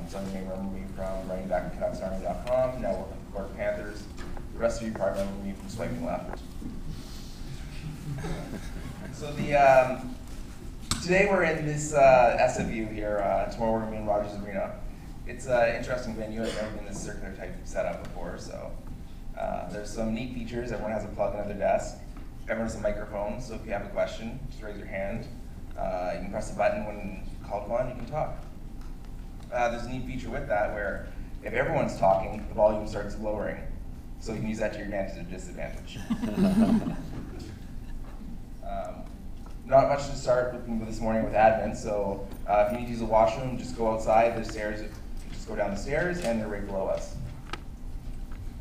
Some of you may remember me from writing back at CanucksArmy.com, now working for Florida Panthers. The rest of you probably remember me from swiping left. So today we're in this SFU here. Tomorrow we're going to be in Rogers Arena. It's an interesting venue. I've never been in this circular type setup before, so there's some neat features. Everyone has a plug-in at their desk. Everyone has a microphone, so if you have a question, just raise your hand. You can press the button when called upon, you can talk. There's a neat feature with that where if everyone's talking, the volume starts lowering. So you can use that to your advantage or disadvantage. Not much to start with this morning with admin, so if you need to use the washroom, just go outside, there's stairs, just go down the stairs, and they're right below us.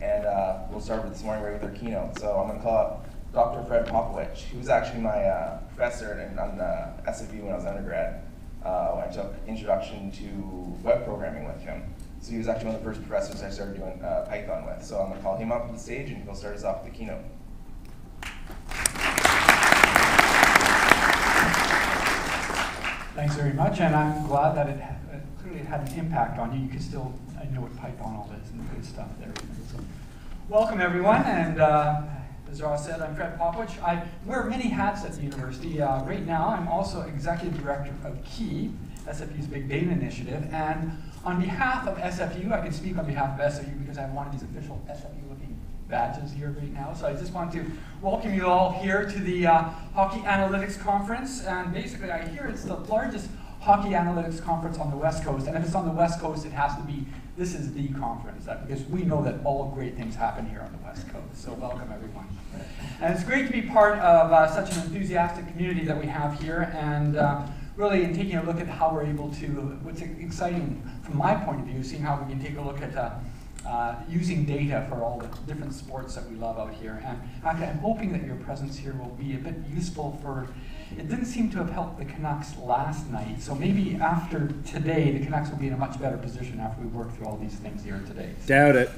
And we'll start with this morning right with our keynote. So I'm going to call up Dr. Fred Popovich, who was actually my professor on SFU when I was an undergrad, when I took Introduction to Web Programming with him. So he was actually one of the first professors I started doing Python with. So I'm going to call him up to the stage, and he'll start us off with the keynote. Thanks very much, and I'm glad that it clearly had an impact on you. You can still know what Python all is and the good stuff there. So, welcome everyone, and as Ross said, I'm Fred Popovich. I wear many hats at the university. Right now, I'm also executive director of Key, SFU's Big Data Initiative, and on behalf of SFU, I can speak on behalf of SFU because I have one of these official SFU-looking badges here right now. So I just want to welcome you all here to the Hockey Analytics Conference. And basically, I hear it's the largest hockey analytics conference on the West Coast. And if it's on the West Coast, it has to be, this is the conference, because we know that all great things happen here on the West Coast. So welcome, everyone. And it's great to be part of such an enthusiastic community that we have here. And really, in taking a look at how we're able to, what's exciting from my point of view, seeing how we can take a look at using data for all the different sports that we love out here. And actually, I'm hoping that your presence here will be a bit useful for, it didn't seem to have helped the Canucks last night, so maybe after today, the Canucks will be in a much better position after we work through all these things here today. Doubt it.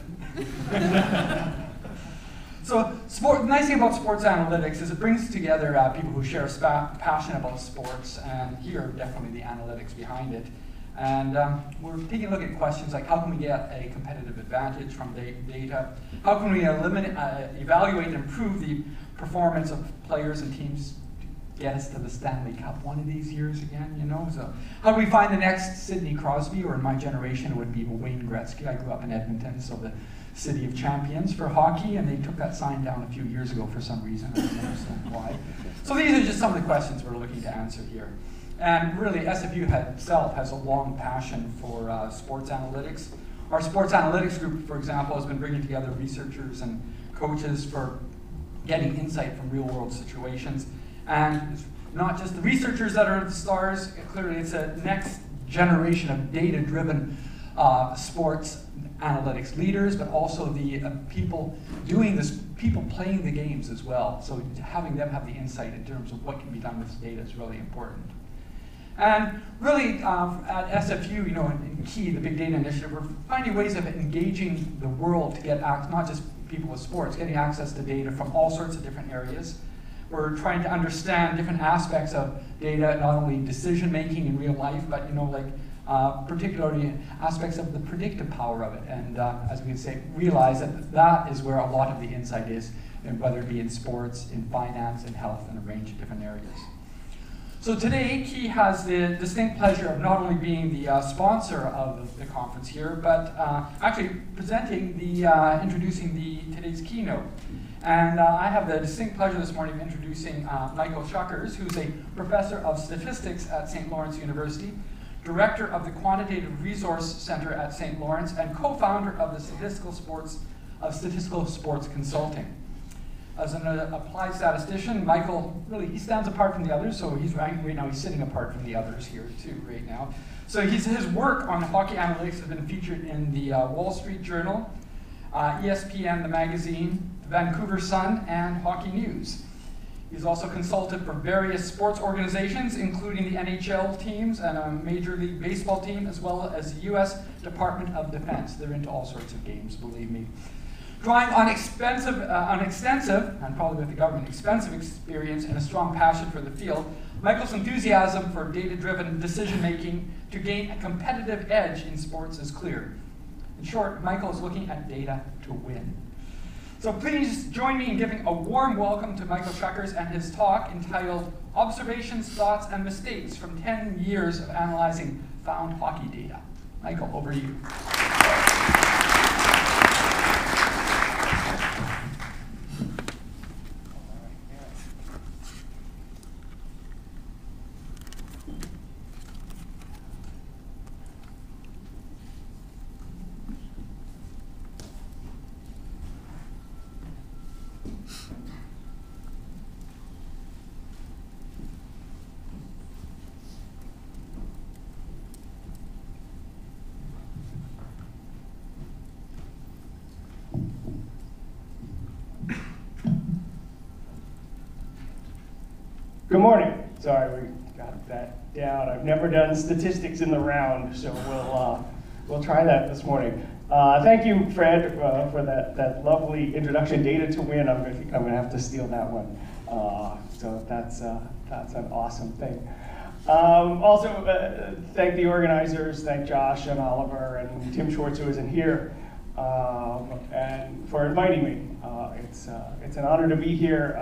So the nice thing about sports analytics is it brings together people who share a passion about sports, and here are definitely the analytics behind it. And we're taking a look at questions like how can we get a competitive advantage from data? How can we evaluate and improve the performance of players and teams to get us to the Stanley Cup one of these years again, you know? So how do we find the next Sidney Crosby, or in my generation it would be Wayne Gretzky. I grew up in Edmonton, so the city of champions for hockey, and they took that sign down a few years ago for some reason. I don't understand why. So these are just some of the questions we're looking to answer here. And really, SFU itself has a long passion for sports analytics. Our sports analytics group, for example, has been bringing together researchers and coaches for getting insight from real-world situations. And it's not just the researchers that are the stars. Clearly, it's a next generation of data-driven sports analytics leaders, but also the people doing this, people playing the games as well. So having them have the insight in terms of what can be done with data is really important. And really, at SFU, you know, in Key, the Big Data Initiative, we're finding ways of engaging the world to get not just people with sports, getting access to data from all sorts of different areas. We're trying to understand different aspects of data, not only decision-making in real life, but, you know, like particularly aspects of the predictive power of it. And as we can say, realize that that is where a lot of the insight is, and whether it be in sports, in finance, in health, and a range of different areas. So today, Key has the distinct pleasure of not only being the sponsor of the conference here, but actually presenting introducing today's keynote. And I have the distinct pleasure this morning of introducing Michael Schuckers, who's a professor of statistics at St. Lawrence University, director of the Quantitative Resource Center at St. Lawrence, and co-founder of the Statistical Sports Consulting. As an applied statistician, Michael, really, he stands apart from the others, so right now he's sitting apart from the others here too right now. So his work on hockey analytics has been featured in the Wall Street Journal, ESPN, the magazine, the Vancouver Sun, and Hockey News. He's also consulted for various sports organizations, including the NHL teams and a Major League Baseball team, as well as the U.S. Department of Defense. They're into all sorts of games, believe me. Drawing on extensive, and probably with the government, expensive experience and a strong passion for the field, Michael's enthusiasm for data-driven decision-making to gain a competitive edge in sports is clear. In short, Michael is looking at data to win. So please join me in giving a warm welcome to Michael Schuckers and his talk entitled Observations, Thoughts, and Mistakes from 10 Years of Analyzing Found Hockey Data. Michael, over to you. Good morning. Sorry, we got that down. I've never done statistics in the round, so we'll try that this morning. Thank you, Fred, for that lovely introduction. Data to win. I think I'm going to have to steal that one. So that's an awesome thing. Also, thank the organizers. Thank Josh and Oliver and Tim Schwartz, who isn't here, and for inviting me. It's an honor to be here.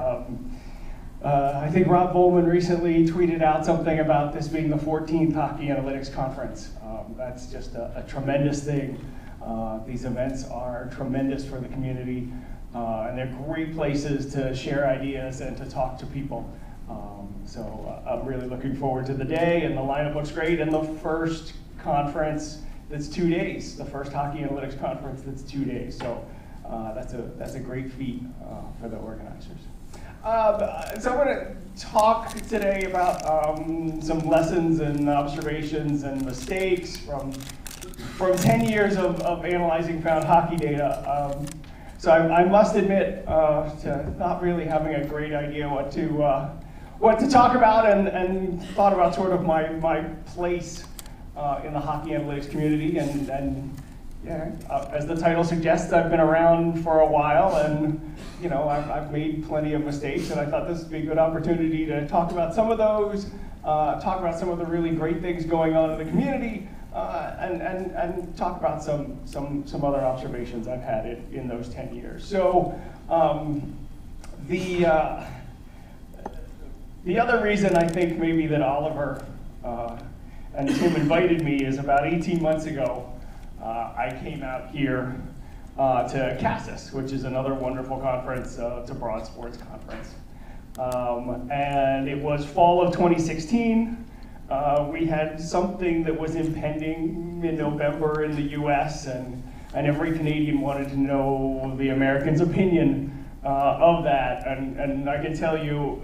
I think Rob Bowman recently tweeted out something about this being the 14th Hockey Analytics Conference. That's just a tremendous thing. These events are tremendous for the community, and they're great places to share ideas and to talk to people. So I'm really looking forward to the day, and the lineup looks great. And the first conference that's 2 days, the first Hockey Analytics Conference that's 2 days. So that's a great feat for the organizers. So I'm going to talk today about some lessons and observations and mistakes from 10 years of analyzing found hockey data. So I must admit to not really having a great idea what to talk about, and thought about sort of my place in the hockey analytics community. And yeah, as the title suggests, I've been around for a while, and you know, I've made plenty of mistakes, and I thought this would be a good opportunity to talk about some of those, talk about some of the really great things going on in the community, and talk about some other observations I've had in those 10 years. So the other reason I think maybe that Oliver and Tim invited me is about 18 months ago, I came out here to CASIS, which is another wonderful conference. It's a broad sports conference. And it was fall of 2016. We had something that was impending in November in the US, and every Canadian wanted to know the Americans' opinion of that. And I can tell you,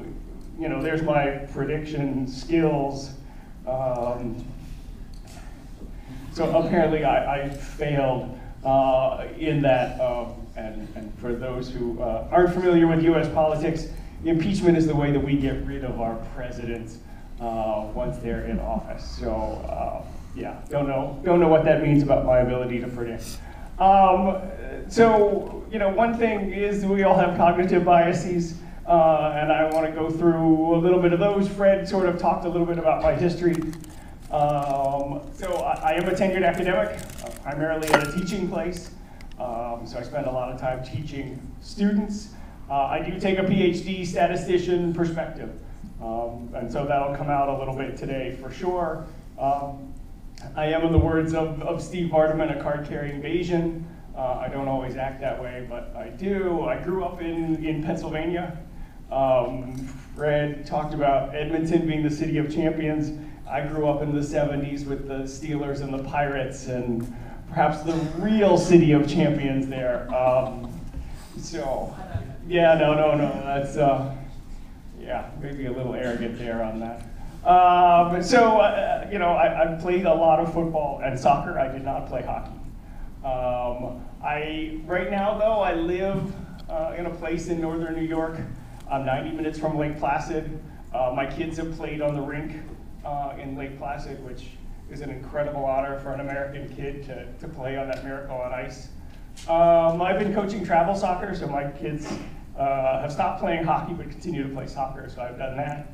you know, there's my prediction skills. So apparently I failed in that, and for those who aren't familiar with US politics, impeachment is the way that we get rid of our presidents once they're in office. So yeah, don't know what that means about my ability to predict. So you know, one thing is we all have cognitive biases, and I want to go through a little bit of those. Fred sort of talked a little bit about my history. So I am a tenured academic, primarily at a teaching place. So I spend a lot of time teaching students. I do take a PhD statistician perspective. And so that'll come out a little bit today for sure. I am, in the words of Steve Vardaman, a card-carrying Bayesian. I don't always act that way, but I do. I grew up in Pennsylvania. Fred talked about Edmonton being the city of champions. I grew up in the 70s with the Steelers and the Pirates, and perhaps the real city of champions there. So, yeah, no, that's, yeah, maybe a little arrogant there on that. You know, I played a lot of football and soccer. I did not play hockey. Right now, though, I live in a place in northern New York. I'm 90 minutes from Lake Placid. My kids have played on the rink in Lake Placid, which is an incredible honor for an American kid to play on that Miracle on Ice I've been coaching travel soccer, so my kids have stopped playing hockey but continue to play soccer, so I've done that.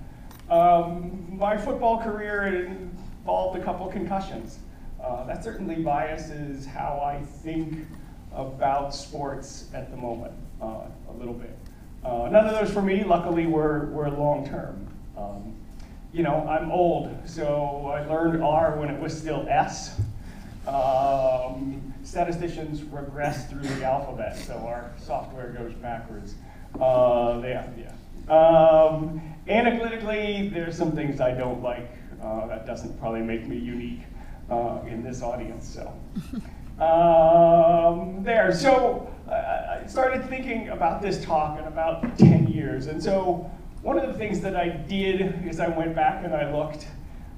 My football career involved a couple concussions. That certainly biases how I think about sports at the moment, a little bit. None of those for me, luckily, were long-term. You know, I'm old, so I learned R when it was still S. Statisticians regress through the alphabet, so our software goes backwards. Analytically, there's some things I don't like. That doesn't probably make me unique in this audience. So So I started thinking about this talk in about 10 years, and so one of the things that I did is I went back and I looked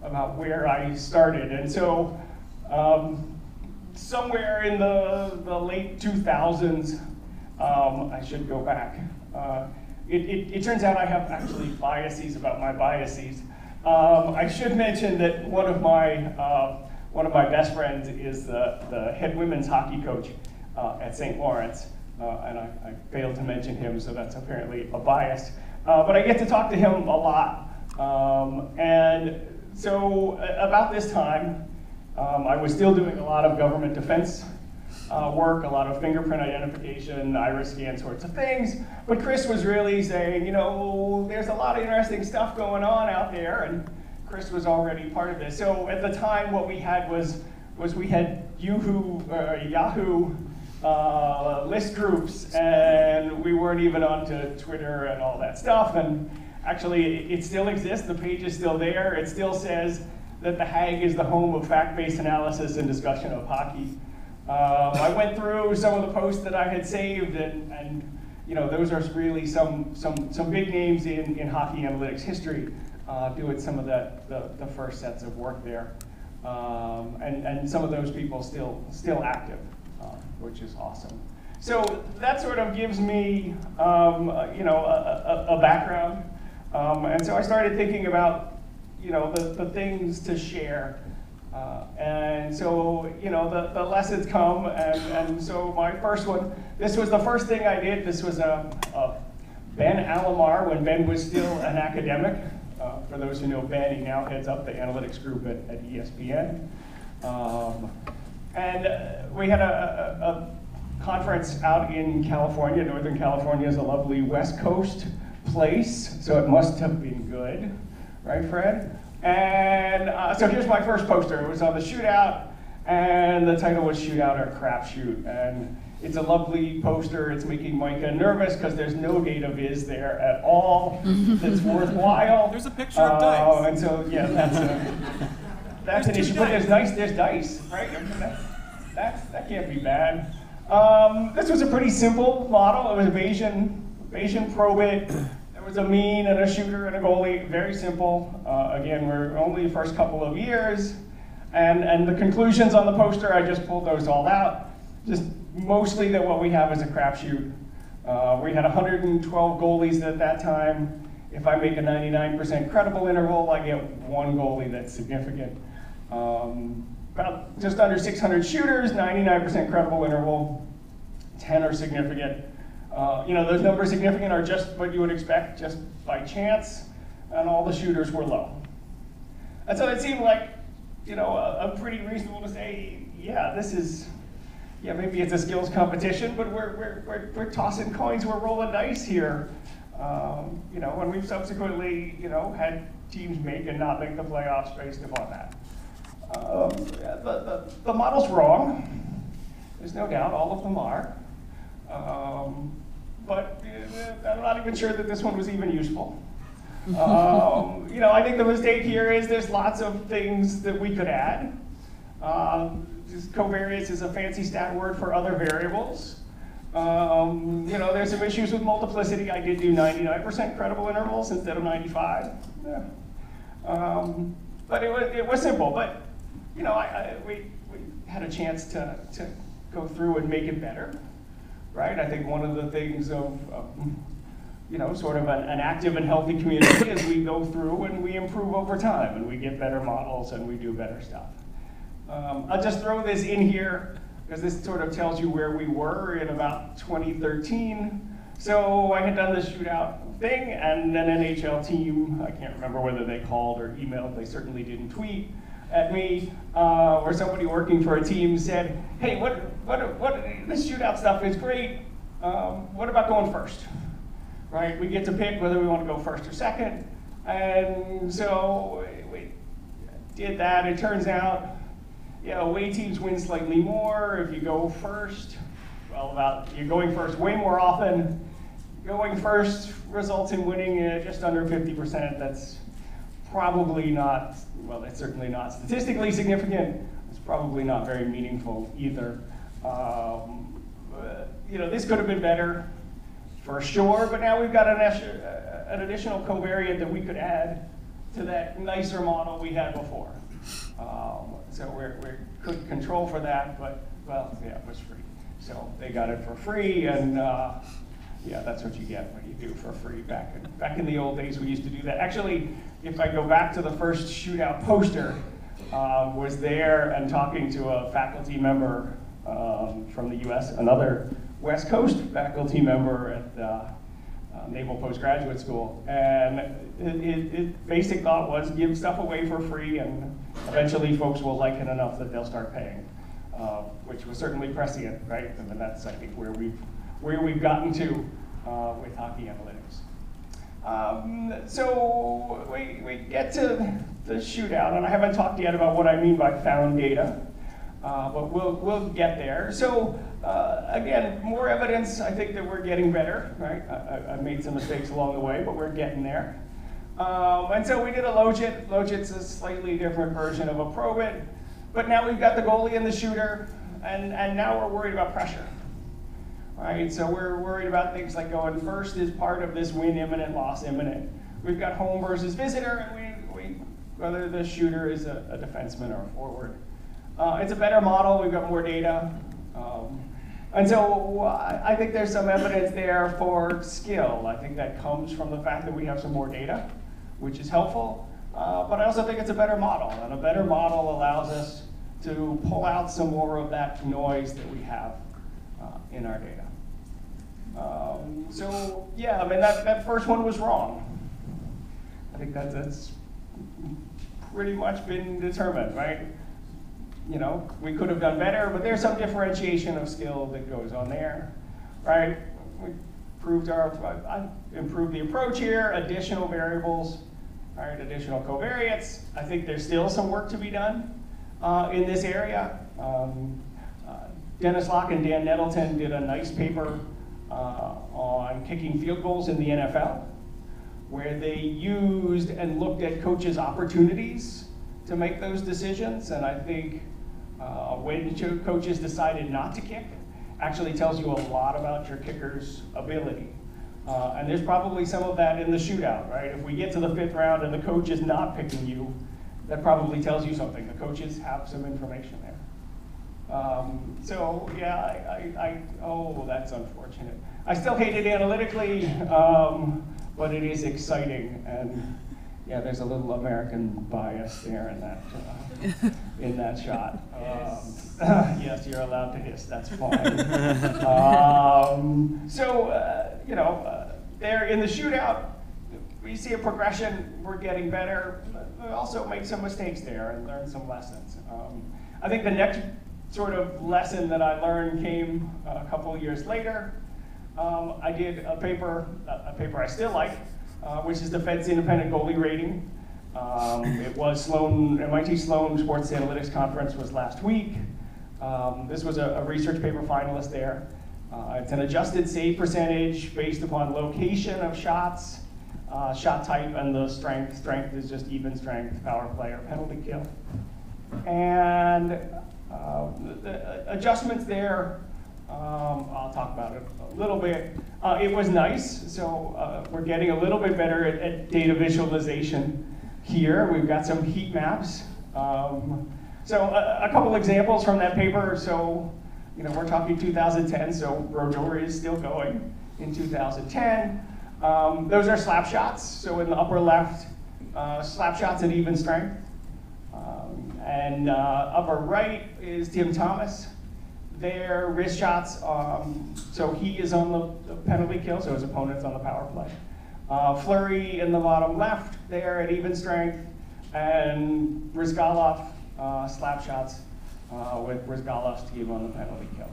about where I started, and so somewhere in the late 2000s, I should go back. It turns out I have actually biases about my biases. I should mention that one of my best friends is the head women's hockey coach at St. Lawrence, and I failed to mention him, so that's apparently a bias. But I get to talk to him a lot, and so about this time, I was still doing a lot of government defense work, a lot of fingerprint identification, iris scan sorts of things. But Chris was really saying, you know, there's a lot of interesting stuff going on out there, and Chris was already part of this. So at the time, what we had was we had Yahoo list groups, and we weren't even onto Twitter and all that stuff. And actually, it still exists. The page is still there. It still says that the HAG is the home of fact-based analysis and discussion of hockey. I went through some of the posts that I had saved, and you know, those are really some big names in hockey analytics history doing some of the first sets of work there, and some of those people still active, which is awesome. So that sort of gives me you know, a background, and so I started thinking about, you know, the things to share. And so, you know, the lessons come, and so my first one, this was the first thing I did. This was Ben Alamar when Ben was still an academic. For those who know Ben, he now heads up the analytics group at ESPN. And we had a conference out in California. Northern California is a lovely West Coast place, so it must have been good, right, Fred? And so here's my first poster. It was on the shootout, and the title was Shootout or Crapshoot. And it's a lovely poster. It's making Micah nervous because there's no data viz there at all that's worthwhile. There's a picture of dice. And so, yeah, that's an issue. But there's dice, right? That can't be bad. This was a pretty simple model. It was Bayesian probit. There was a mean and a shooter and a goalie, very simple. Again, we're only the first couple of years. And the conclusions on the poster, I just pulled those all out. Just mostly that what we have is a crapshoot. We had 112 goalies at that time. If I make a 99% credible interval, I get one goalie that's significant. About just under 600 shooters, 99% credible interval, 10 are significant. You know, those numbers significant are just what you would expect, just by chance, and all the shooters were low. And so it seemed like, you know, a pretty reasonable to say, yeah, this is, yeah, maybe it's a skills competition, but we're tossing coins, we're rolling dice here. You know, and we've subsequently, you know, had teams make and not make the playoffs based upon that. The model's wrong. There's no doubt, all of them are. But I'm not even sure that this one was even useful. You know, I think the mistake here is there's lots of things that we could add. Just covariance is a fancy stat word for other variables. You know, there's some issues with multiplicity. I did do 99% credible intervals instead of 95. Yeah. But it was simple. But you know, we had a chance to go through and make it better. Right? I think one of the things of you know, sort of an active and healthy community is we go through and we improve over time and we get better models and we do better stuff. I'll just throw this in here. because this sort of tells you where we were in about 2013. So I had done the shootout thing, and an NHL team, I can't remember whether they called or emailed, they certainly didn't tweet at me, or somebody working for a team said, hey, this shootout stuff is great, what about going first? Right, we get to pick whether we want to go first or second, and so we did that. It turns out, away teams win slightly more if you go first. Well, you're going first way more often. Going first results in winning just under 50%. That's probably not, well, it's certainly not statistically significant. It's probably not very meaningful either. This could have been better for sure, but now we've got an additional covariant that we could add to that nicer model we had before. So we could control for that, but, well, yeah, it was free. So they got it for free, and that's what you get when you do for free. Back in the old days, we used to do that. Actually, if I go back to the first shootout poster, was there and talking to a faculty member from the US, another West Coast faculty member at Naval Postgraduate School, and his basic thought was give stuff away for free, and eventually folks will like it enough that they'll start paying, which was certainly prescient, right? And that's, I think, where we've gotten to with hockey analytics. So we get to the shootout, and I haven't talked yet about what I mean by found data, but we'll get there. So again, more evidence, I think, that we're getting better, right? I made some mistakes along the way, but we're getting there. And so we did a logit. Logit's a slightly different version of a probit, but now we've got the goalie and the shooter, and now we're worried about pressure. Right, so we're worried about things like going first is part of this win imminent, loss imminent. We've got home versus visitor, and whether the shooter is a defenseman or a forward. It's a better model, we've got more data. And so I think there's some evidence there for skill. I think that comes from the fact that we have some more data, which is helpful. But I also think it's a better model, and a better model allows us to pull out some more of that noise that we have in our data. So yeah, I mean, that first one was wrong. I think that's pretty much been determined, right? We could have done better, but there's some differentiation of skill that goes on there, right? We I improved the approach here, additional variables, all right, additional covariates. I think there's still some work to be done in this area. Dennis Locke and Dan Nettleton did a nice paper on kicking field goals in the NFL, where they used and looked at coaches' opportunities to make those decisions. And I think when coaches decided not to kick actually tells you a lot about your kicker's ability. And there's probably some of that in the shootout, right? If we get to the 5th round and the coach is not picking you, that probably tells you something. The coaches have some information there. So yeah, oh, that's unfortunate. I still hate it analytically, but it is exciting, and yeah, there's a little American bias there in that shot. Yes, you're allowed to hiss. That's fine. There in the shootout, we see a progression. We're getting better. We also make some mistakes there and learn some lessons. I think the next sort of lesson that I learned came a couple of years later. I did a paper I still like, which is the Fed's independent goalie rating. It was MIT Sloan Sports Analytics Conference was last week. This was a research paper finalist there. It's an adjusted save percentage based upon location of shots, shot type, and the strength. Strength is just even strength, power play, or penalty kill. And the adjustments there, I'll talk about it a little bit. It was nice, so we're getting a little bit better at data visualization here. We've got some heat maps. So a couple examples from that paper. So, we're talking 2010, so Brodeur is still going in 2010. Those are slap shots. So in the upper left, slap shots at even strength. And upper right is Tim Thomas. their wrist shots, so he is on the penalty kill, so his opponent's on the power play. Fleury in the bottom left there at even strength, and Brizgalov slap shots with Brizgalov's team on the penalty kill.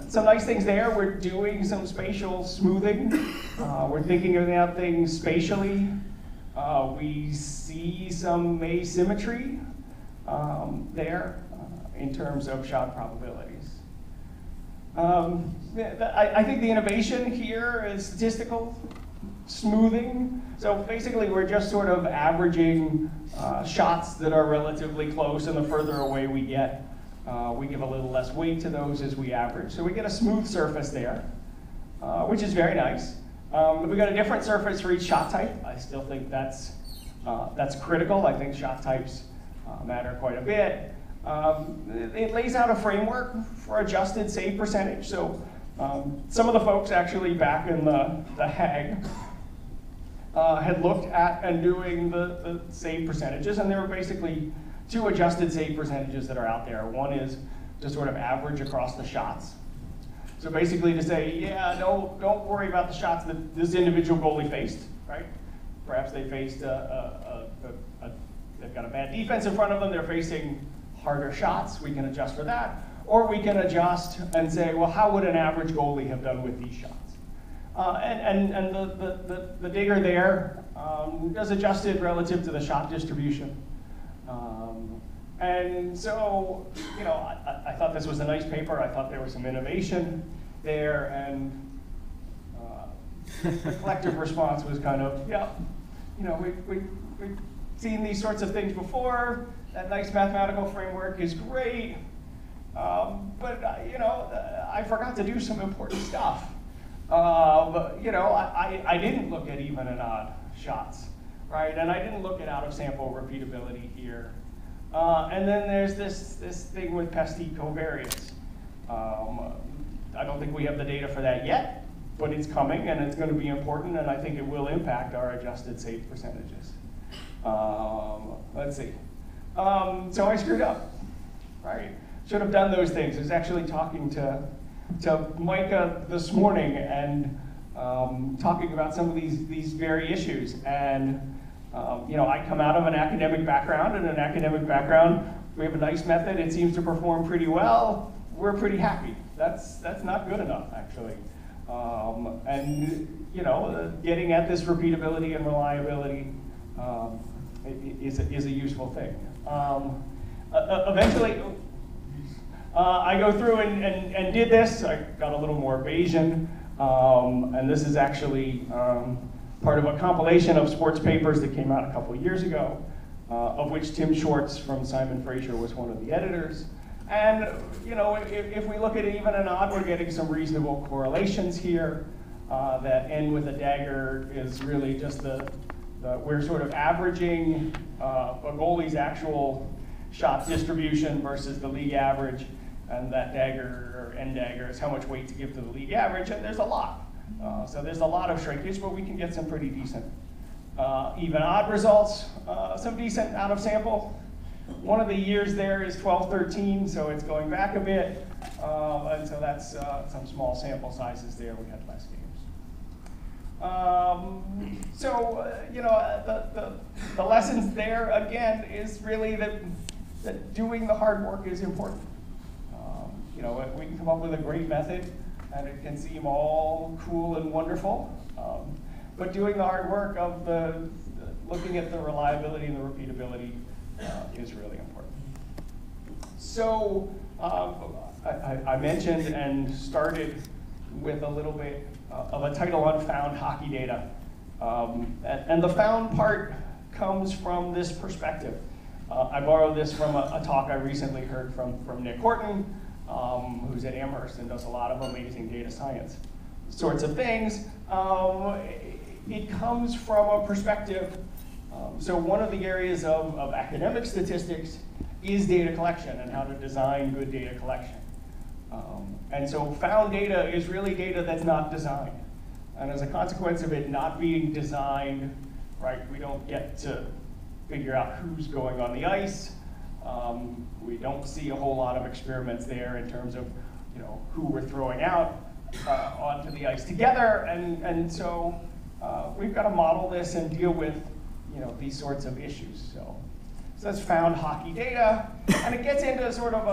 Some nice things there. We're doing some spatial smoothing. We're thinking about things spatially. We see some asymmetry there in terms of shot probabilities. I think the innovation here is statistical smoothing. So basically we're just sort of averaging shots that are relatively close, and the further away we get, we give a little less weight to those as we average. So we get a smooth surface there, which is very nice. We got a different surface for each shot type. I still think that's critical. I think shot types matter quite a bit. It lays out a framework for adjusted save percentage. So some of the folks actually back in the HAG had looked at and doing the save percentages, and there were basically two adjusted save percentages that are out there. One is to sort of average across the shots. So basically to say, yeah, don't worry about the shots that this individual goalie faced, right? Perhaps they faced they've got a bad defense in front of them, they're facing harder shots, we can adjust for that. Or we can adjust and say, well, how would an average goalie have done with these shots? And the digger there is adjusted relative to the shot distribution. And so, you know, I thought this was a nice paper. I thought there was some innovation there, and the collective response was kind of, yeah, you know, we've seen these sorts of things before. That nice mathematical framework is great, but you know, I forgot to do some important stuff. But, you know, I didn't look at even and odd shots, right? And I didn't look at out of sample repeatability here. And then there's this thing with Pesty covariance. I don't think we have the data for that yet, but it's coming and it's going to be important, and I think it will impact our adjusted save percentages. Let's see. So I screwed up, right? Should have done those things. I was actually talking to Micah this morning and talking about some of these very issues. And you know, I come out of an academic background, and in an academic background, we have a nice method. It seems to perform pretty well. We're pretty happy. That's not good enough, actually. And you know, getting at this repeatability and reliability is a useful thing. Eventually, I go through and did this. I got a little more Bayesian, and this is actually part of a compilation of sports papers that came out a couple of years ago, of which Tim Schwartz from Simon Fraser was one of the editors. And you know, if we look at even and odd, we're getting some reasonable correlations here. That end with a dagger is really just we're sort of averaging a goalie's actual shot distribution versus the league average, and that dagger or end dagger is how much weight to give to the league average, and there's a lot. So there's a lot of shrinkage, but we can get some pretty decent even odd results, some decent out of sample. One of the years there is 12-13, so it's going back a bit, and so that's some small sample sizes there. We had less games. You know, the lessons there, again, is really that doing the hard work is important. You know, we can come up with a great method, and it can seem all cool and wonderful, but doing the hard work of looking at the reliability and the repeatability is really important. So I mentioned and started with a little bit of a title on found hockey data. And the found part comes from this perspective. I borrowed this from a talk I recently heard from Nick Horton, who's at Amherst and does a lot of amazing data science sorts of things. It comes from a perspective. So one of the areas of academic statistics is data collection and how to design good data collection. And so found data is really data that's not designed. And as a consequence of it not being designed, right, we don't get to figure out who's going on the ice. We don't see a whole lot of experiments there in terms of who we're throwing out onto the ice together, and so we've got to model this and deal with these sorts of issues. So that's found hockey data, and it gets into sort of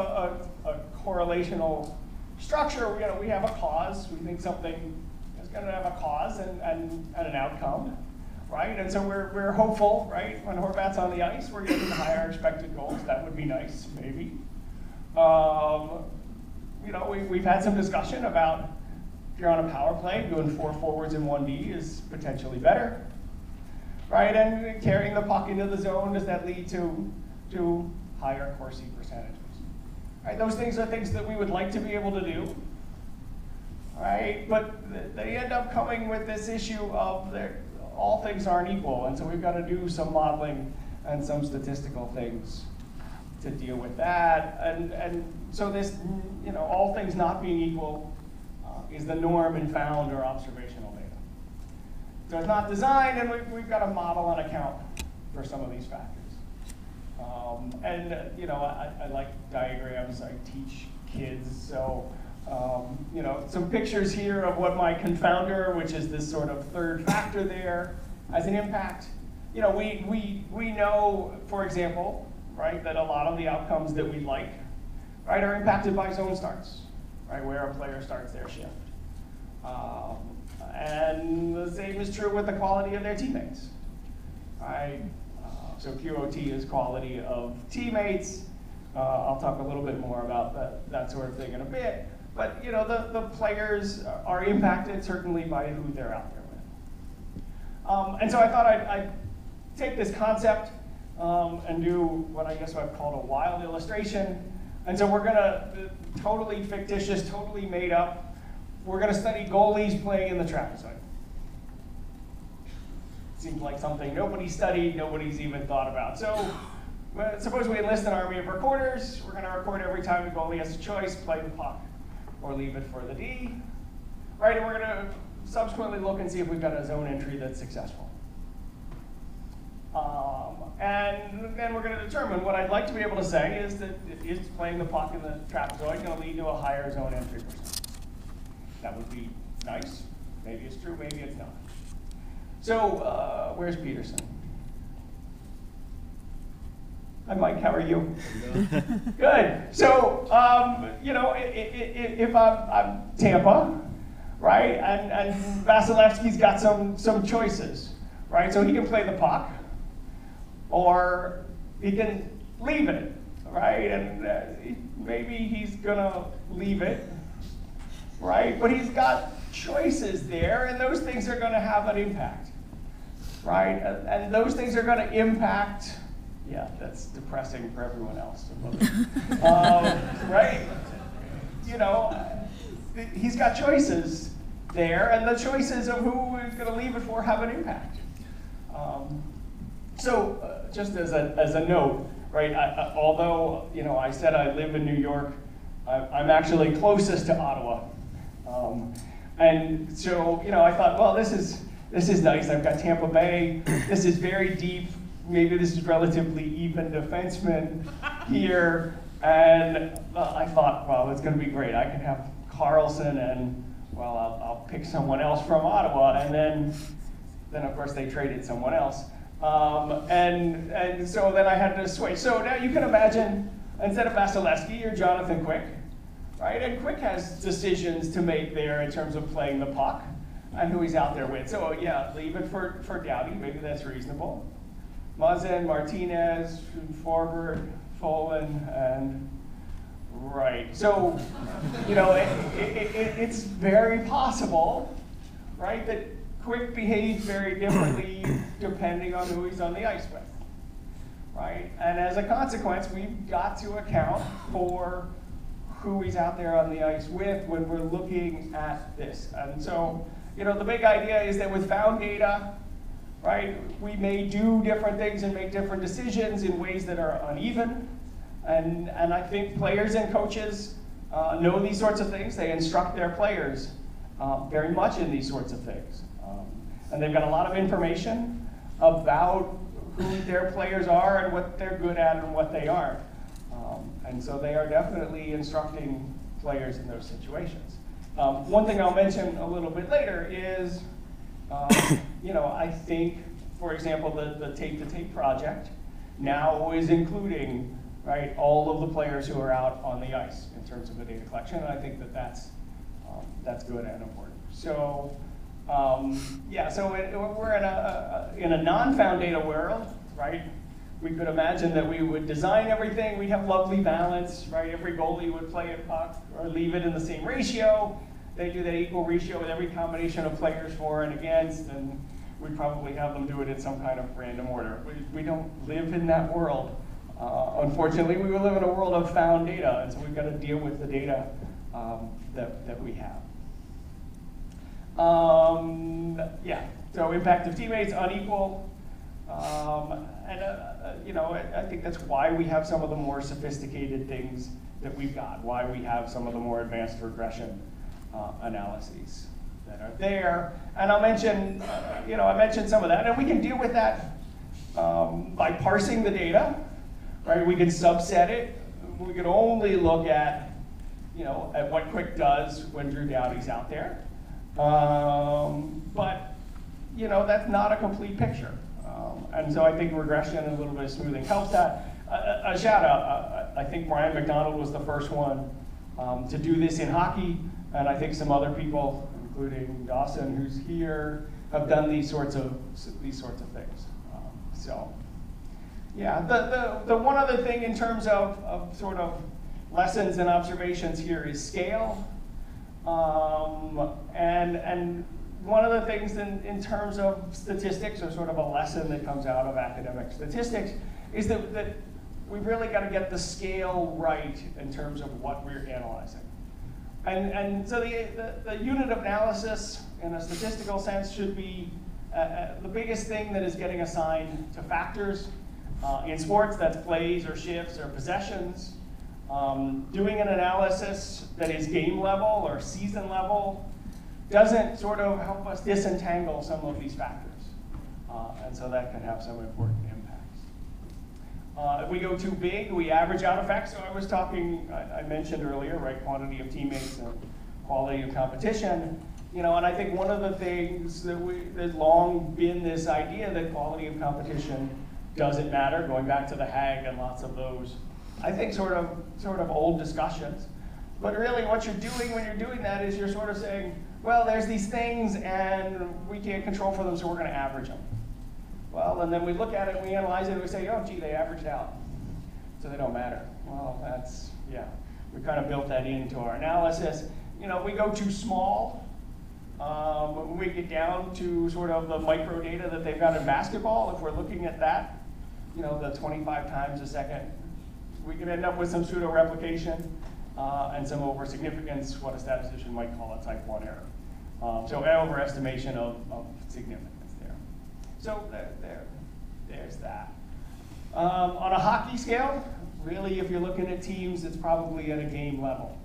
a correlational structure. We have a cause. We think something is going to have a cause and an outcome, right? And so we're hopeful, right? When Horvat's on the ice, we're getting higher expected goals. That would be nice, maybe. We've had some discussion about if you're on a power play, doing 4 forwards and 1D is potentially better, right? And carrying the puck into the zone, does that lead to higher Corsi percentages? Right? Those things are things that we would like to be able to do, right? But they end up coming with this issue of all things aren't equal, and so we've got to do some modeling and some statistical things to deal with that. And so this, all things not being equal is the norm in found or observational data. So it's not designed, and we've got to model and account for some of these factors. I like diagrams. I teach kids, so some pictures here of what my confounder, which is this sort of third factor there, has an impact. We know, for example, right, that a lot of the outcomes that we like, right, are impacted by zone starts, right, where a player starts their shift. And the same is true with the quality of their teammates, right? So QOT is quality of teammates. I'll talk a little bit more about that sort of thing in a bit. But the players are impacted certainly by who they're out there with. And so I thought I'd take this concept and do what I guess I've called a wild illustration. And so we're gonna, totally fictitious, totally made up, we're gonna study goalies playing in the trapezoid. Seems like something nobody studied, nobody's even thought about. So suppose we enlist an army of recorders. We're gonna record every time the goalie has a choice, play the puck or leave it for the D. Right, and we're gonna subsequently look and see if we've got a zone entry that's successful. And then we're going to determine, what I'd like to be able to say is that is playing the puck in the trapezoid going to lead to a higher zone entry percent? That would be nice. Maybe it's true, maybe it's not. So where's Peterson? Hi, Mike, how are you? Good. So, if I'm Tampa, right, and Vasilevsky's got some choices, right? So he can play the puck, or he can leave it, right? And maybe he's gonna leave it, right? But he's got choices there, and those things are gonna have an impact, right? And those things are gonna impact, yeah, that's depressing for everyone else. Right? He's got choices there, and the choices of who he's gonna leave it for have an impact. Just as a note, right? Although I said I live in New York, I'm actually closest to Ottawa, and so I thought, well, this is nice. I've got Tampa Bay. This is very deep. Maybe this is relatively even defensemen here, and I thought, well, it's going to be great. I can have Carlson, and well, I'll pick someone else from Ottawa, and then of course they traded someone else. And so then I had to switch. So now you can imagine, instead of Vasilevsky, you're Jonathan Quick, right? And Quick has decisions to make there in terms of playing the puck and who he's out there with. So yeah, leave it for Doughty, maybe that's reasonable. Muzzin, Martinez, Forbert, Folan, and right. So, it's very possible, right, that Quick behaves very differently depending on who he's on the ice with, right? And as a consequence, we've got to account for who he's out there on the ice with when we're looking at this. And so, the big idea is that with found data, right, we may do different things and make different decisions in ways that are uneven. And I think players and coaches know these sorts of things. They instruct their players very much in these sorts of things. And they've got a lot of information about who their players are and what they're good at and what they aren't. And so they are definitely instructing players in those situations. One thing I'll mention a little bit later is, I think, for example, the tape-to-tape project now is including, right, all of the players who are out on the ice in terms of the data collection, and I think that that's good and important. So, so we're in a non-found data world, right? We could imagine that we would design everything, we'd have lovely balance, right? Every goalie would play a puck or leave it in the same ratio. They do that equal ratio with every combination of players for and against, and we'd probably have them do it in some kind of random order. We don't live in that world. Unfortunately, we live in a world of found data, and so we've got to deal with the data that we have. So impact of teammates, unequal. I think that's why we have some of the more sophisticated things that we've got, why we have some of the more advanced regression analyses that are there. And I'll mention, I mentioned some of that, and we can deal with that by parsing the data, right? We can subset it. We can only look at, at what Quick does when Drew Doughty's out there. But, that's not a complete picture. And so I think regression and a little bit of smoothing helps that. A shout out, I think Brian McDonald was the first one to do this in hockey, and I think some other people, including Dawson, who's here, have done these sorts of things. The one other thing in terms of sort of lessons and observations here is scale. And one of the things in terms of statistics, or sort of a lesson that comes out of academic statistics, is that we've really got to get the scale right in terms of what we're analyzing. And so the unit of analysis in a statistical sense should be the biggest thing that is getting assigned to factors. In sports, that's plays or shifts or possessions. Doing an analysis that is game level or season level doesn't sort of help us disentangle some of these factors. And so that can have some important impacts. If we go too big, we average out effects. So I mentioned earlier, right, quantity of teammates and quality of competition. And I think one of the things that there's long been this idea that quality of competition doesn't matter, going back to the HAG and lots of those, I think, sort of old discussions. But really what you're doing when you're doing that is you're sort of saying, well, there's these things and we can't control for them, so we're going to average them. Well, and then we look at it, we analyze it, and we say, oh, gee, they averaged out, so they don't matter. Well, we kind of built that into our analysis. We go too small. We get down to sort of the micro data that they've got in basketball. If we're looking at that, the 25 times a second, we can end up with some pseudo replication and some over significance, what a statistician might call a type 1 error. So overestimation of significance there. So there's that. On a hockey scale, really, if you're looking at teams, it's probably at a game level.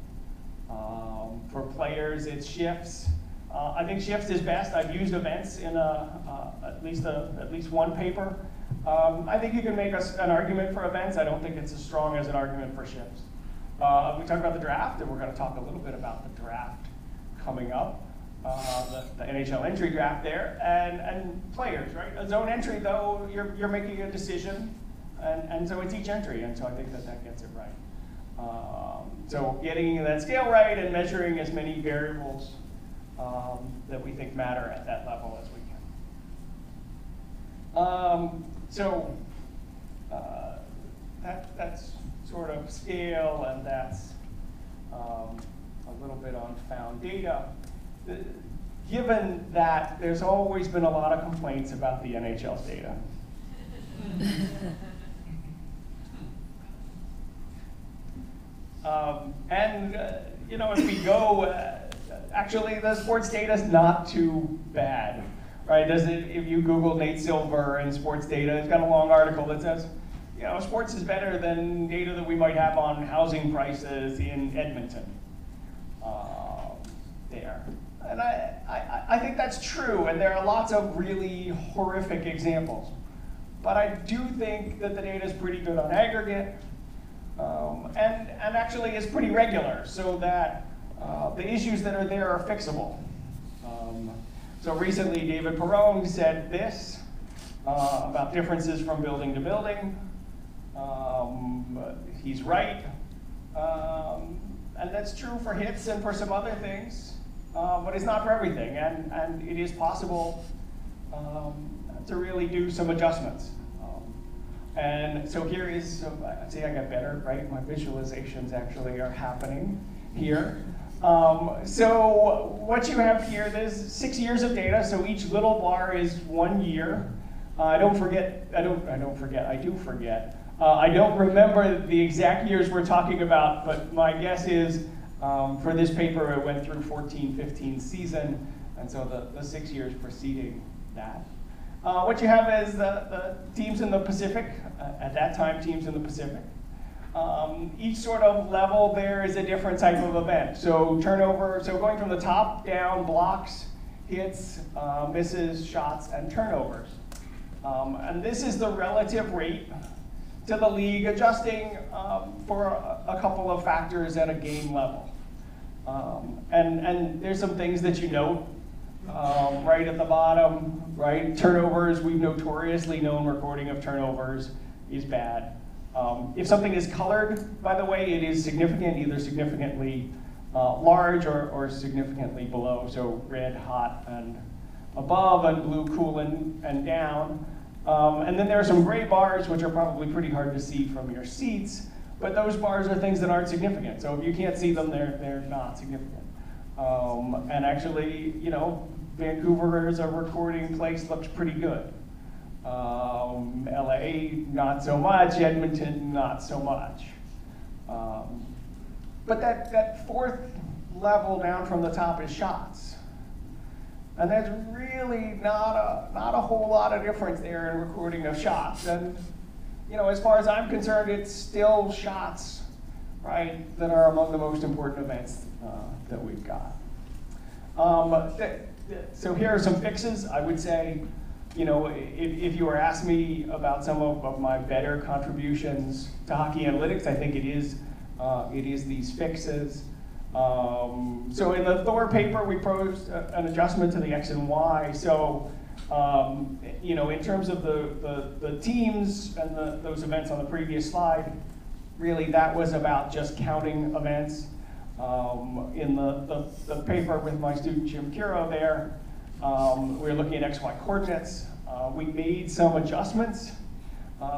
For players, it's shifts. I think shifts is best. I've used events in at least one paper. I think you can make an argument for events. I don't think it's as strong as an argument for shifts. We talked about the draft, and we're going to talk a little bit about the draft coming up, the NHL entry draft there, and players, right? A zone entry, though, you're making a decision, and so it's each entry, and so I think that gets it right. So getting that scale right and measuring as many variables that we think matter at that level as we can. That's sort of scale, and that's a little bit on found data. Given that there's always been a lot of complaints about the NHL's data. As we go, actually the sports data is not too bad, right? If you Google Nate Silver and sports data, it's got a long article that says, sports is better than data that we might have on housing prices in Edmonton. There. And I think that's true, and there are lots of really horrific examples. But I do think that the data is pretty good on aggregate. and actually is pretty regular, so that the issues that are there are fixable. So recently, David Perrone said this about differences from building to building. He's right, and that's true for hits and for some other things, but it's not for everything, and it is possible to really do some adjustments. And so here is, see, I got better, right? My visualizations actually are happening here. So what you have here, there's 6 years of data, so each little bar is 1 year. I do forget. I don't remember the exact years we're talking about, but my guess is for this paper it went through 14-15 season, and so the 6 years preceding that. What you have is the teams in the Pacific, at that time teams in the Pacific. Each sort of level there is a different type of event. So turnover, so going from the top down, blocks, hits, misses, shots, and turnovers. And this is the relative rate to the league, adjusting for a couple of factors at a game level. And there's some things that you note right at the bottom, right? Turnovers, we've notoriously known recording of turnovers is bad. If something is colored, by the way, it is significant, either significantly large or significantly below. So red, hot, and above, and blue, cool, and down. And then there are some gray bars, which are probably pretty hard to see from your seats, but those bars are things that aren't significant. So if you can't see them, they're not significant. And actually, you know, Vancouver as a recording place looks pretty good. LA, not so much. Edmonton, not so much. But that fourth level down from the top is shots. And there's really not a whole lot of difference there in recording of shots. And you know, as far as I'm concerned, it's still shots, right, that are among the most important events that we've got. So here are some fixes. I would say, you know, if you were asked me about some of my better contributions to hockey analytics, I think it is these fixes. So in the Thor paper, we proposed an adjustment to the X and Y. So, you know, in terms of the teams and those events on the previous slide, really that was about just counting events. In the paper with my student Jim Curo there, we were looking at XY coordinates. We made some adjustments.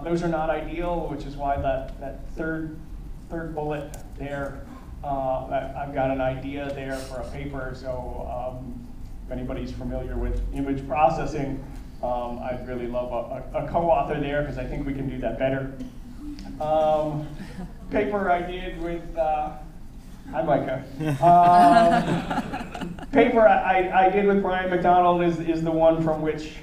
Those are not ideal, which is why that third bullet there, I've got an idea there for a paper. So if anybody's familiar with image processing, I'd really love a co-author there because I think we can do that better. Paper I did with, hi Micah. Paper I did with Brian McDonald is the one from which,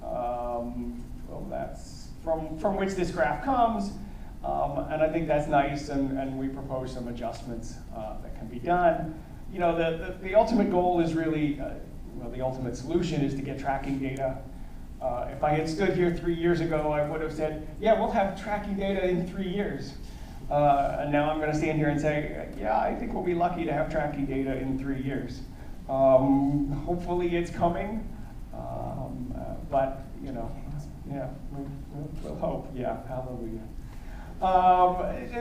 well, that's from which this graph comes. And I think that's nice, and we propose some adjustments that can be done. You know, the ultimate goal is really, well, the ultimate solution is to get tracking data. If I had stood here 3 years ago, I would have said, yeah, we'll have tracking data in 3 years. And now I'm going to stand here and say, yeah, I think we'll be lucky to have tracking data in 3 years. Hopefully it's coming, but, you know, yeah, we'll hope. Yeah, hallelujah.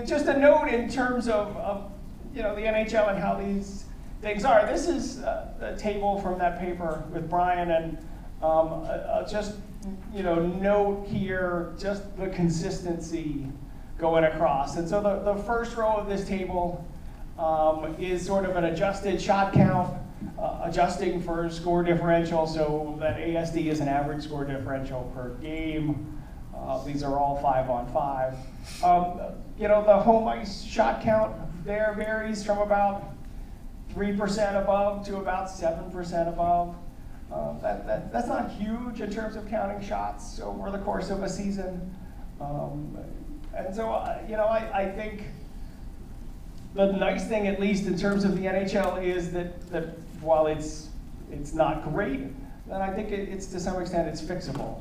Just a note in terms of you know, the NHL and how these things are. This is a table from that paper with Brian, and just, you know, note here just the consistency going across. And so the first row of this table is sort of an adjusted shot count, adjusting for score differential, so that ASD is an average score differential per game. These are all 5-on-5. You know, the home ice shot count there varies from about 3% above to about 7% above. That's not huge in terms of counting shots over the course of a season. And so, you know, I think the nice thing, at least in terms of the NHL, is that while it's not great, then I think it's to some extent it's fixable.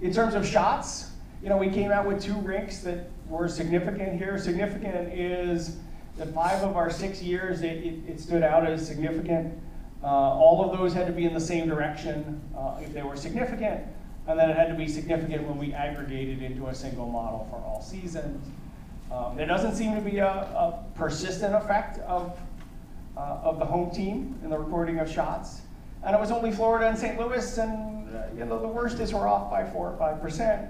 In terms of shots, you know, we came out with 2 rinks that were significant here. Significant is that 5 of our 6 years, it stood out as significant. All of those had to be in the same direction if they were significant, and then it had to be significant when we aggregated into a single model for all seasons. There doesn't seem to be a persistent effect of the home team in the recording of shots. And it was only Florida and St. Louis, and the worstest were off by 4 or 5%.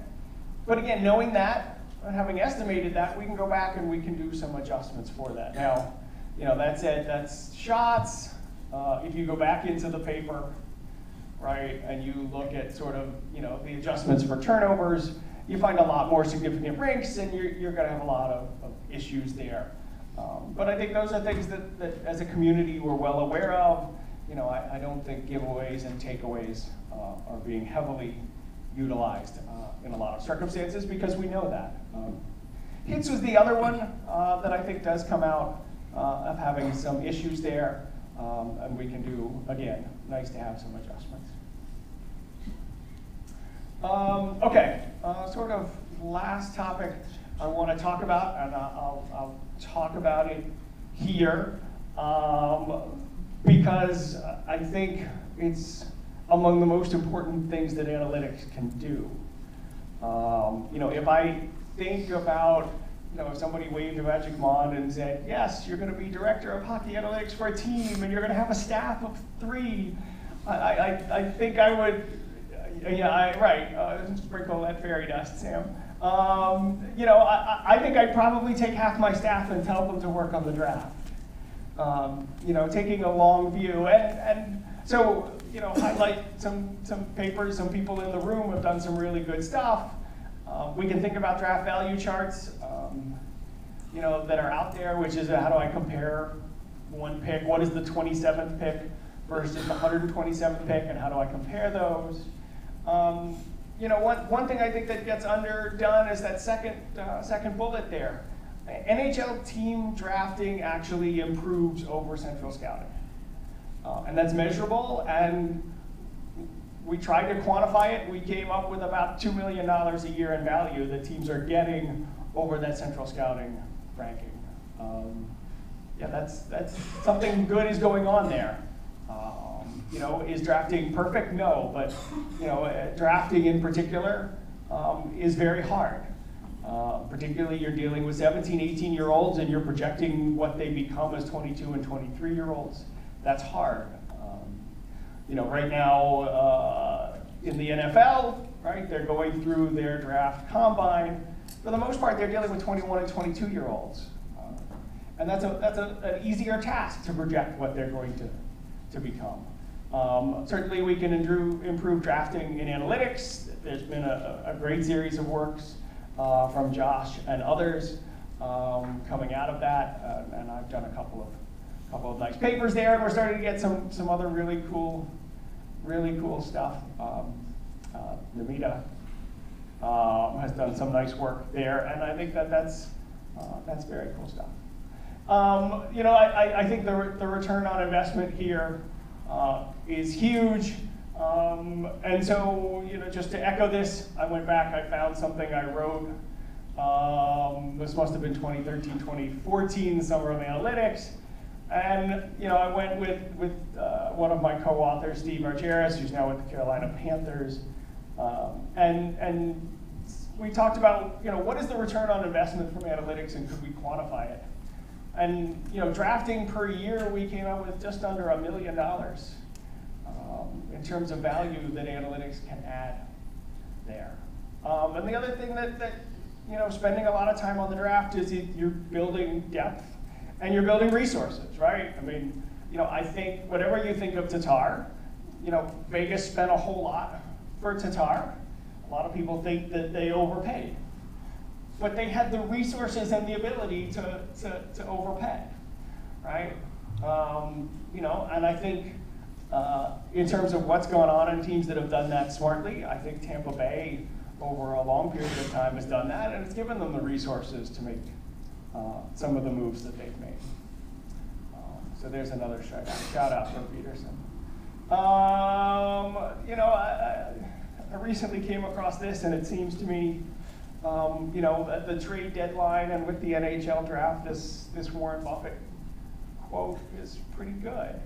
But again, knowing that, and having estimated that, we can go back and we can do some adjustments for that. Now, that said, that's shots. If you go back into the paper, right, and you look at sort of, the adjustments for turnovers, you find a lot more significant rinks, and you're going to have a lot of issues there. But I think those are things that as a community we're well aware of. I don't think giveaways and takeaways are being heavily utilized in a lot of circumstances because we know that. Hits was the other one that I think does come out of having some issues there, and we can do, again, nice to have some adjustments. Okay, sort of last topic I want to talk about, and I'll talk about it here because I think it's among the most important things that analytics can do. If I think about, if somebody waved a magic wand and said, yes, you're going to be director of hockey analytics for a team, and you're going to have a staff of 3, I think I would, sprinkle that fairy dust, Sam. I think I'd probably take half my staff and tell them to work on the draft. Taking a long view, and so, highlight some papers. Some people in the room have done some really good stuff. We can think about draft value charts, that are out there, which is how do I compare one pick? What is the 27th pick versus the 127th pick, and how do I compare those? One thing I think that gets underdone is that second bullet there. NHL team drafting actually improves over central scouting. And that's measurable, and we tried to quantify it. We came up with about $2 million a year in value that teams are getting over that central scouting ranking. That's something good is going on there. Is drafting perfect? No, but drafting in particular is very hard. Particularly you're dealing with 17, 18-year-olds and you're projecting what they become as 22 and 23-year-olds. That's hard. Right now in the NFL, right, they're going through their draft combine. For the most part, they're dealing with 21 and 22-year-olds. And that's an easier task to project what they're going to become. Certainly we can improve drafting in analytics. There's been a great series of works from Josh and others coming out of that, and I've done a couple of nice papers there, and we're starting to get some other really cool stuff. Namita has done some nice work there, and I think that's very cool stuff. I think the return on investment here is huge. And so, just to echo this, I went back, I found something I wrote. This must have been 2013, 2014, Summer of Analytics. And, I went with one of my co-authors, Steve Argyris, who's now with the Carolina Panthers. And we talked about, what is the return on investment from analytics, and could we quantify it? And, drafting per year, we came up with just under $1 million. In terms of value that analytics can add there. And the other thing that spending a lot of time on the draft is you're building depth and you're building resources, right? I mean, I think whatever you think of Tatar, Vegas spent a whole lot for Tatar. A lot of people think that they overpaid. But they had the resources and the ability to overpay, right? And I think in terms of what's going on in teams that have done that smartly, I think Tampa Bay, over a long period of time, has done that, and it's given them the resources to make some of the moves that they've made. So there's another shout out from Peterson. I recently came across this, and it seems to me You know, at the trade deadline and with the NHL draft, this Warren Buffett quote is pretty good.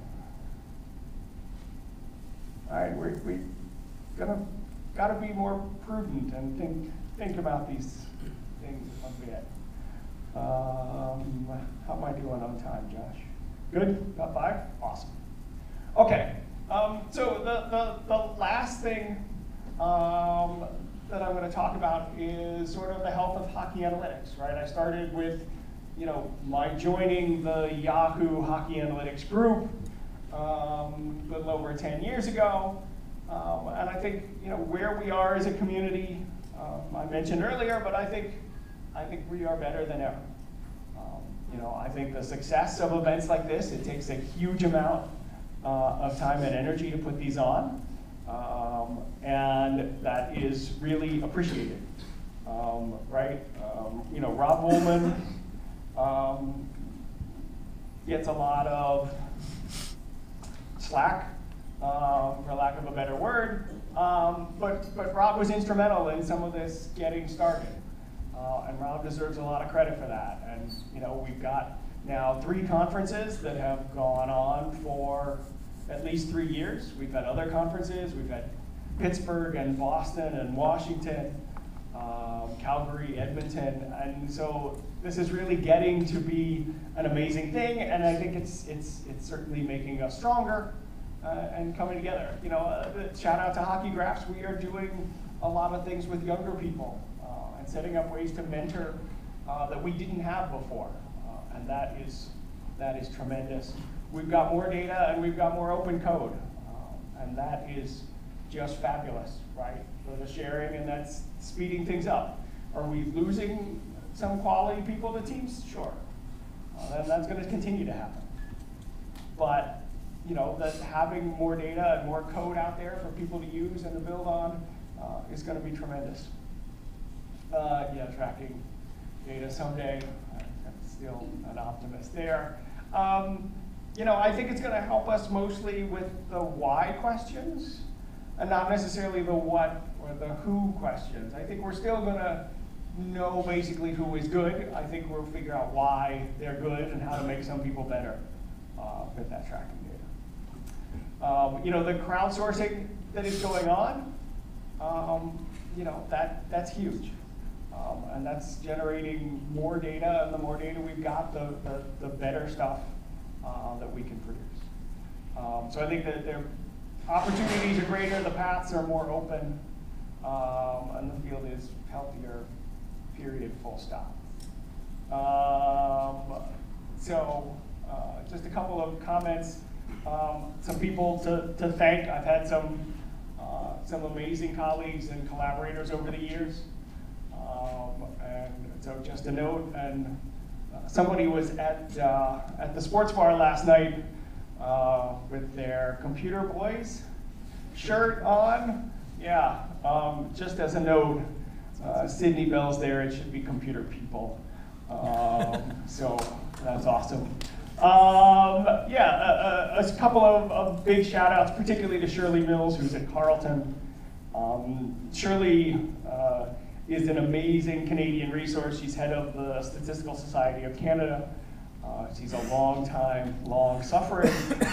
All right, we gotta be more prudent and think about these things a bit. How am I doing on time, Josh? Good? About 5? Awesome. Okay. So the last thing that I'm going to talk about is sort of the health of hockey analytics, right? I started with, you know, my joining the Yahoo Hockey Analytics group a little over 10 years ago. And I think, you know, where we are as a community, I mentioned earlier, but I think we are better than ever. You know, I think the success of events like this, it takes a huge amount of time and energy to put these on, and that is really appreciated, right? You know, Rob Woolman gets a lot of slack, for lack of a better word, but Rob was instrumental in some of this getting started. And Rob deserves a lot of credit for that. And you know, we've got now 3 conferences that have gone on for at least 3 years. We've had other conferences. We've had Pittsburgh and Boston and Washington, Calgary, Edmonton. And so this is really getting to be an amazing thing. And I think it's certainly making us stronger and coming together. You know, shout out to Hockey Graphs. We are doing a lot of things with younger people. And setting up ways to mentor that we didn't have before, and that is tremendous. We've got more data and we've got more open code, and that is just fabulous, right? For the sharing, and that's speeding things up. Are we losing some quality people to teams? Sure, and that's going to continue to happen. But you know, that having more data and more code out there for people to use and to build on is going to be tremendous. Yeah, tracking data someday. I'm still an optimist there. You know, I think it's going to help us mostly with the why questions, and not necessarily the what or the who questions. I think we're still going to know basically who is good. I think we'll figure out why they're good and how to make some people better with that tracking data. You know, the crowdsourcing that is going on, you know, that's huge. And that's generating more data, and the more data we've got, the better stuff that we can produce. So I think that their opportunities are greater, the paths are more open, and the field is healthier, period, full stop. So just a couple of comments. Some people to thank. I've had some amazing colleagues and collaborators over the years. And so just a note, and somebody was at the sports bar last night with their Computer Boys shirt on. Yeah, just as a note, Sydney Bell's there, it should be Computer People. So that's awesome. Yeah, a couple of big shout outs, particularly to Shirley Mills, who's at Carleton. Shirley is an amazing Canadian resource. She's head of the Statistical Society of Canada. She's a long-suffering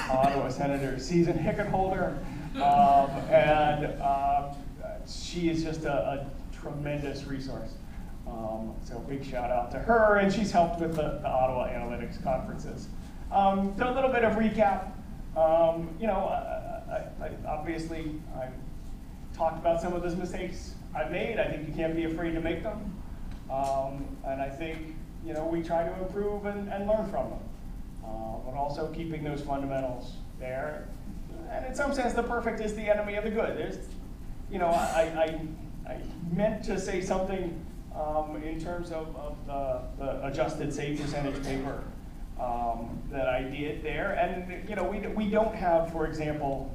Ottawa Senator season ticket holder. And she is just a tremendous resource. So big shout out to her, and she's helped with the Ottawa Analytics conferences. So a little bit of recap. You know, obviously I talked about some of those mistakes I've made. I think you can't be afraid to make them. And I think, you know, we try to improve and learn from them. But also keeping those fundamentals there. And in some sense, the perfect is the enemy of the good. There's, you know, I meant to say something in terms of the adjusted save percentage paper that I did there. And, you know, we don't have, for example,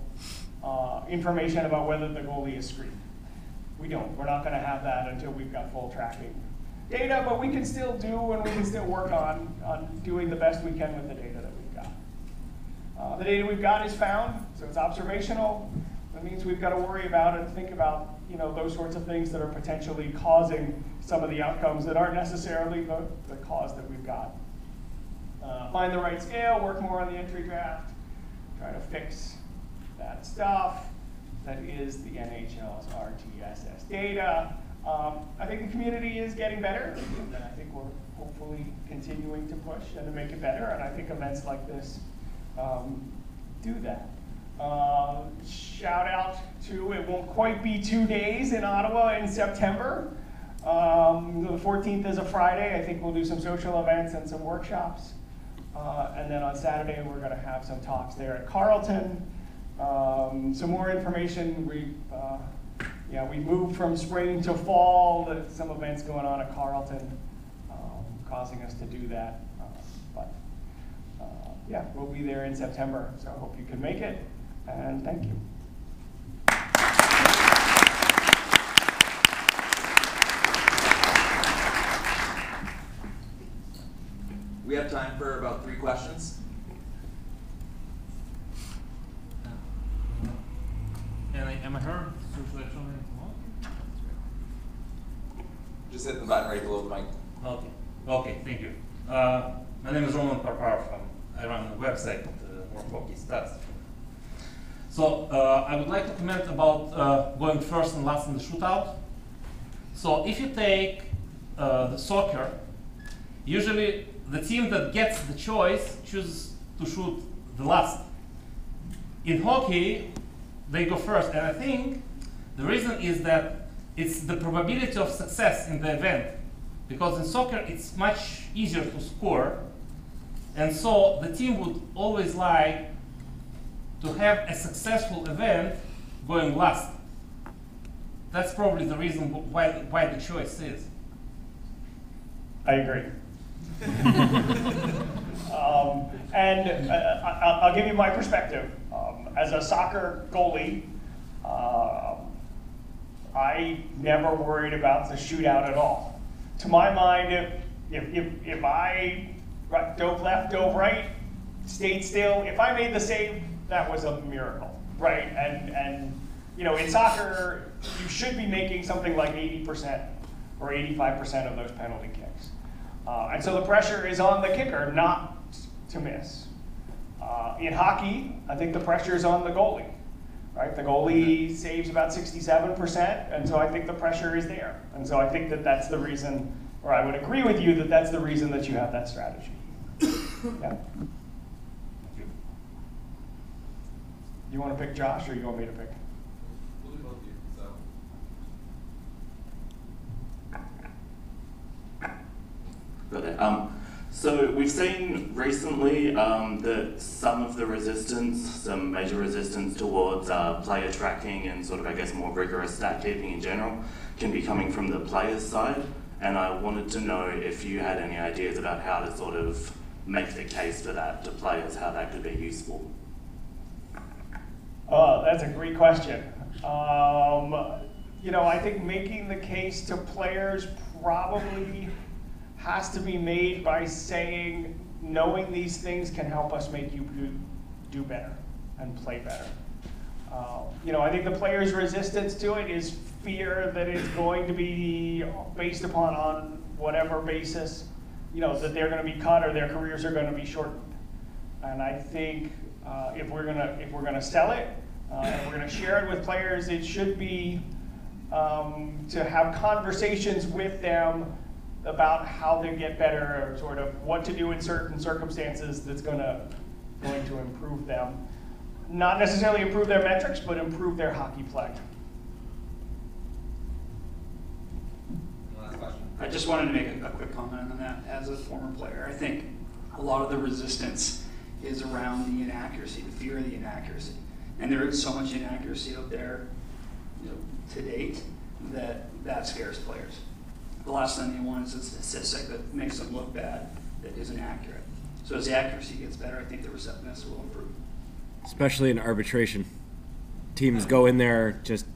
information about whether the goalie is screened. We don't. We're not going to have that until we've got full tracking data, but we can still do, and we can still work on doing the best we can with the data that we've got. The data we've got is found, so it's observational. That means we've got to worry about and think about, those sorts of things that are potentially causing some of the outcomes that aren't necessarily the cause that we've got. Find the right scale, work more on the entry draft, try to fix that stuff. That is the NHL's RTSS data. I think the community is getting better, and I think we're hopefully continuing to push and to make it better, and I think events like this do that. Shout out to, it won't quite be 2 days in Ottawa in September. The 14th is a Friday. I think we'll do some social events and some workshops. And then on Saturday, we're going to have some talks there at Carleton. Some more information. We moved from spring to fall. There's some events going on at Carleton causing us to do that. Yeah, we'll be there in September, so I hope you can make it, and thank you. We have time for about 3 questions. Am I heard? Just hit the button right below the mic. Okay, thank you. My name is Roman Parpar. I run a website, World Hockey Stats. So I would like to comment about going first and last in the shootout. So if you take the soccer, usually the team that gets the choice chooses to shoot the last. In hockey, they go first, and I think the reason is that it's the probability of success in the event. Because in soccer, it's much easier to score, and so the team would always like to have a successful event going last. That's probably the reason why the choice is. I agree. I'll give you my perspective. As a soccer goalie, I never worried about the shootout at all. To my mind, if I dove left, dove right, stayed still, if I made the save, that was a miracle, right? And in soccer, you should be making something like 80% or 85% of those penalty kicks. And so the pressure is on the kicker not to miss. In hockey, I think the pressure is on the goalie, right? The goalie saves about 67%, and so I think the pressure is there. And so I think that that's the reason, or I would agree with you that that's the reason that you have that strategy. Yeah. You want to pick Josh, or you want me to pick? We'll do both of you. Got it. So we've seen recently that some of the resistance, some major resistance towards player tracking and sort of, I guess, more rigorous stat keeping in general can be coming from the players' side. And I wanted to know if you had any ideas about how to sort of make the case for that to players, how that could be useful. That's a great question. I think making the case to players probably has to be made by saying, knowing these things can help us make you do better and play better. I think the players' resistance to it is fear that it's going to be based upon on whatever basis, that they're going to be cut or their careers are going to be shortened. And I think if we're gonna sell it, and we're going to share it with players, it should be to have conversations with them about how they get better, or sort of what to do in certain circumstances that's going to improve them. Not necessarily improve their metrics, but improve their hockey play. Last question. I just wanted to make a quick comment on that. As a former player, I think a lot of the resistance is around the inaccuracy, the fear of the inaccuracy. And there is so much inaccuracy out there, to date, that scares players. The last thing they want is a statistic that makes them look bad, that isn't accurate. So as the accuracy gets better, I think the receptiveness will improve. Especially in arbitration. Teams go in there just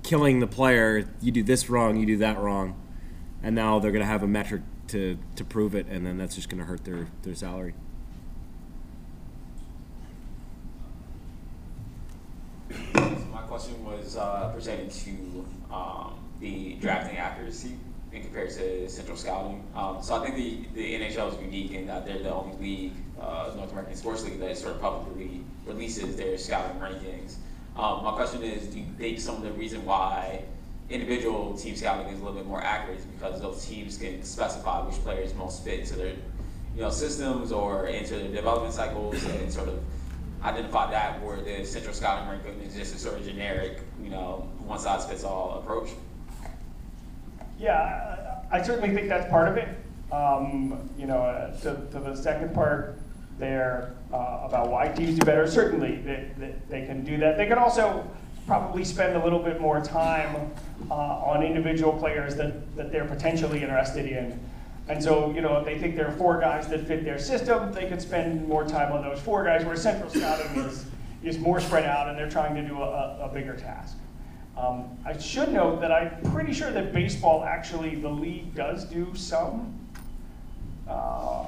killing the player. You do this wrong, you do that wrong. And now they're going to have a metric to prove it, and then that's just going to hurt their salary. question was pertaining to the drafting accuracy in comparison to central scouting. So I think the NHL is unique in that they're the only league, North American sports league, that sort of publicly releases their scouting rankings. My question is, do you think some of the reason why individual team scouting is a little bit more accurate is because those teams can specify which players most fit into their systems or into their development cycles and sort of identify that, where the central scouting ranking is just a sort of generic, one-size-fits-all approach? Yeah, I certainly think that's part of it. To the second part there about why teams do better, certainly they can do that. They can also probably spend a little bit more time on individual players that they're potentially interested in. And so, if they think there are 4 guys that fit their system, they could spend more time on those 4 guys, where central scouting is more spread out and they're trying to do a bigger task. I should note that I'm pretty sure that baseball, actually, the league does do some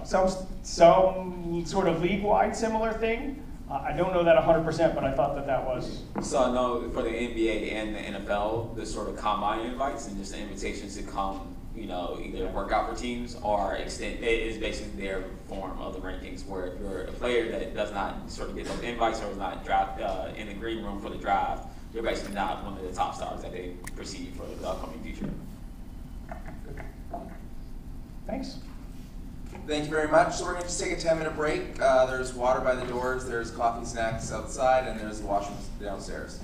sort of league-wide similar thing. I don't know that 100%, but I thought that was. So I know for the NBA and the NFL, the sort of combine invites and just the invitations to come, either work out for teams or extend, it is basically their form of the rankings, where if you're a player that does not sort of get those invites or is not draft in the green room for the draft, you're basically not one of the top stars that they perceive for the upcoming future. Thanks. Thank you very much. So we're going to just take a 10-minute break. There's water by the doors, there's coffee, snacks outside, and there's the washrooms downstairs.